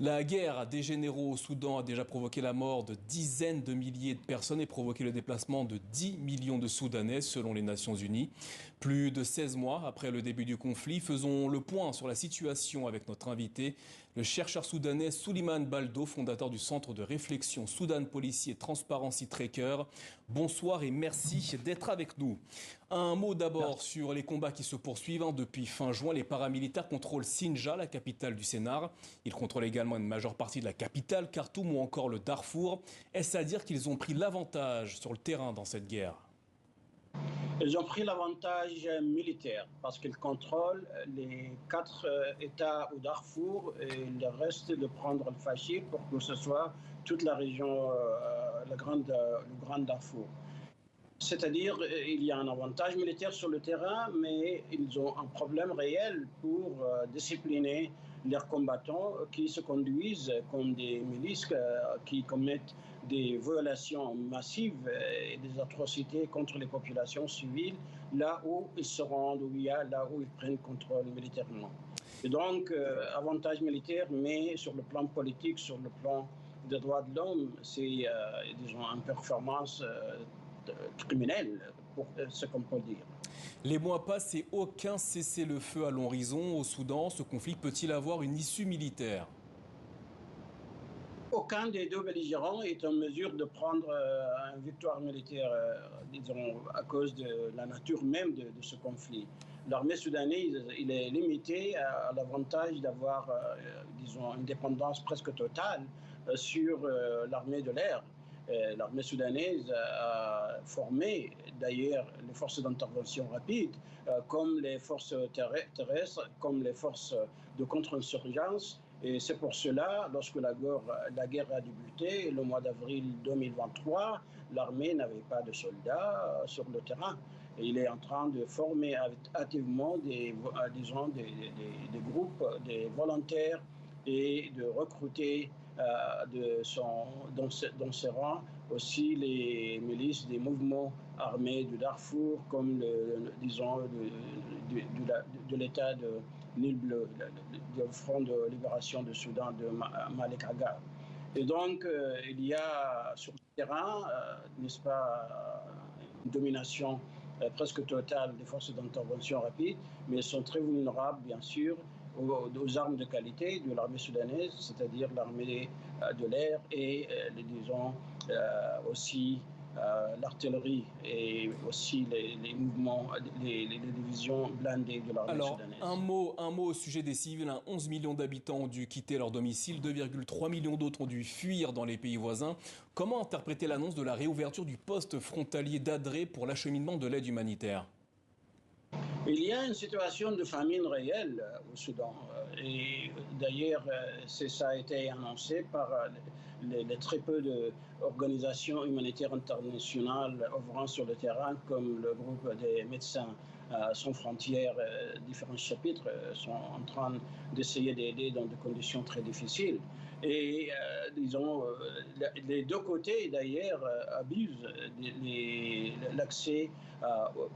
La guerre des généraux au Soudan a déjà provoqué la mort de dizaines de milliers de personnes et provoqué le déplacement de 10 millions de Soudanais selon les Nations Unies. Plus de 16 mois après le début du conflit, faisons le point sur la situation avec notre invité, le chercheur soudanais Souleymane Baldo, fondateur du centre de réflexion Soudan Policy et Transparency Tracker. Bonsoir et merci d'être avec nous. Un mot d'abord sur les combats qui se poursuivent. Depuis fin juin, les paramilitaires contrôlent Sinja, la capitale du Sénar. Ils contrôlent également une majeure partie de la capitale, Khartoum ou encore le Darfour. Est-ce à dire qu'ils ont pris l'avantage sur le terrain dans cette guerre? Ils ont pris l'avantage militaire parce qu'ils contrôlent les 4 États au Darfour et le reste de prendre le Fachir pour que ce soit toute la région, le grand Darfour. C'est-à-dire il y a un avantage militaire sur le terrain, mais ils ont un problème réel pour discipliner leurs combattants qui se conduisent comme des milices qui commettent des violations massives et des atrocités contre les populations civiles, là où ils se rendent, là où ils prennent contrôle militairement. Et donc, avantage militaire, mais sur le plan politique, sur le plan des droits de l'homme, c'est, disons, une performance criminelle, pour ce qu'on peut dire. Les mois passent et aucun cessez-le-feu à l'horizon au Soudan. Ce conflit peut-il avoir une issue militaire? Aucun des deux belligérants est en mesure de prendre une victoire militaire, disons, à cause de la nature même de ce conflit. L'armée soudanaise, il est limité à l'avantage d'avoir, disons, une dépendance presque totale sur l'armée de l'air. L'armée soudanaise a formé d'ailleurs les forces d'intervention rapide, comme les forces terrestres, comme les forces de contre-insurgence. Et c'est pour cela, lorsque la guerre a débuté, le mois d'avril 2023, l'armée n'avait pas de soldats sur le terrain. Et il est en train de former activement disons, des groupes, des volontaires et de recruter dans ses rangs aussi les milices des mouvements armés du Darfour, comme disons, de l'État de Nil Bleu, le Front de libération du Soudan de Malik Agar. Et donc, il y a sur le terrain, n'est-ce pas, une domination presque totale des forces d'intervention rapide, mais elles sont très vulnérables, bien sûr, aux armes de qualité de l'armée soudanaise, c'est-à-dire l'armée de l'air et, disons, aussi l'artillerie et aussi les mouvements, les divisions blindées de l'armée soudanaise. Un mot au sujet des civils. 11 millions d'habitants ont dû quitter leur domicile, 2,3 millions d'autres ont dû fuir dans les pays voisins. Comment interpréter l'annonce de la réouverture du poste frontalier d'Adré pour l'acheminement de l'aide humanitaire? Il y a une situation de famine réelle au Soudan. Et d'ailleurs, ça a été annoncé par les très peu d'organisations humanitaires internationales œuvrant sur le terrain, comme le groupe des médecins sans frontières. Différents chapitres sont en train d'essayer d'aider dans des conditions très difficiles. Et disons, les deux côtés d'ailleurs abusent l'accès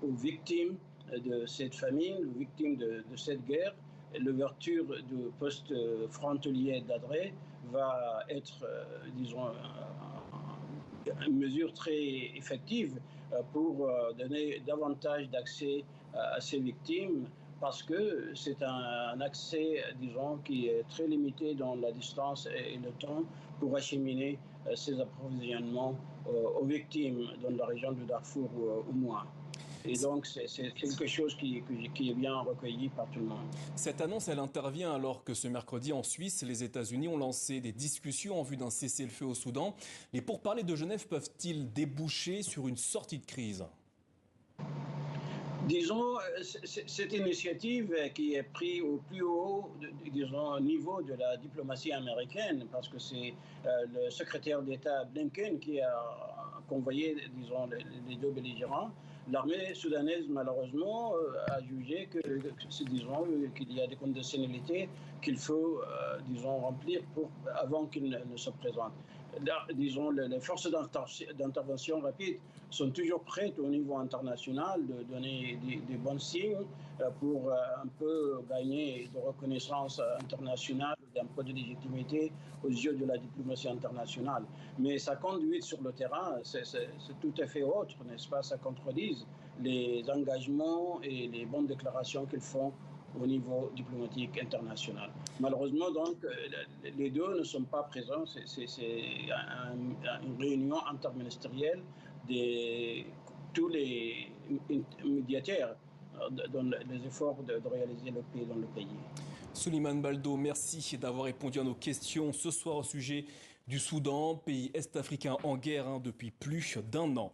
aux victimes de cette famine, aux victimes de cette guerre. L'ouverture du poste frontalier d'Adré va être, disons, une mesure très effective pour donner davantage d'accès à ces victimes, parce que c'est un accès, disons, qui est très limité dans la distance et le temps pour acheminer ces approvisionnements aux victimes dans la région du Darfour au moins. Et donc, c'est quelque chose qui est bien recueilli par tout le monde. Cette annonce, elle intervient alors que ce mercredi, en Suisse, les États-Unis ont lancé des discussions en vue d'un cessez-le-feu au Soudan. Les pourparlers de Genève peuvent-ils déboucher sur une sortie de crise? Disons, cette initiative qui est prise au plus haut, disons, niveau de la diplomatie américaine, parce que c'est le secrétaire d'État Blinken qui a convoyé, disons, les deux belligérants. L'armée soudanaise, malheureusement, a jugé qu'il y a des conditionnalités qu'il faut, disons, remplir avant qu'il ne se présente. Là, disons, les forces d'intervention rapide sont toujours prêtes au niveau international de donner des bons signes pour un peu gagner de reconnaissance internationale, un peu de légitimité aux yeux de la diplomatie internationale. Mais sa conduite sur le terrain, c'est tout à fait autre, n'est-ce pas? Ça contredit les engagements et les bonnes déclarations qu'ils font au niveau diplomatique international. Malheureusement, donc, les deux ne sont pas présents. C'est une réunion interministérielle de tous les médiateurs dans les efforts de réaliser le pays dans le pays. Souleymane Baldo, merci d'avoir répondu à nos questions ce soir au sujet du Soudan, pays est-africain en guerre depuis plus d'1 an.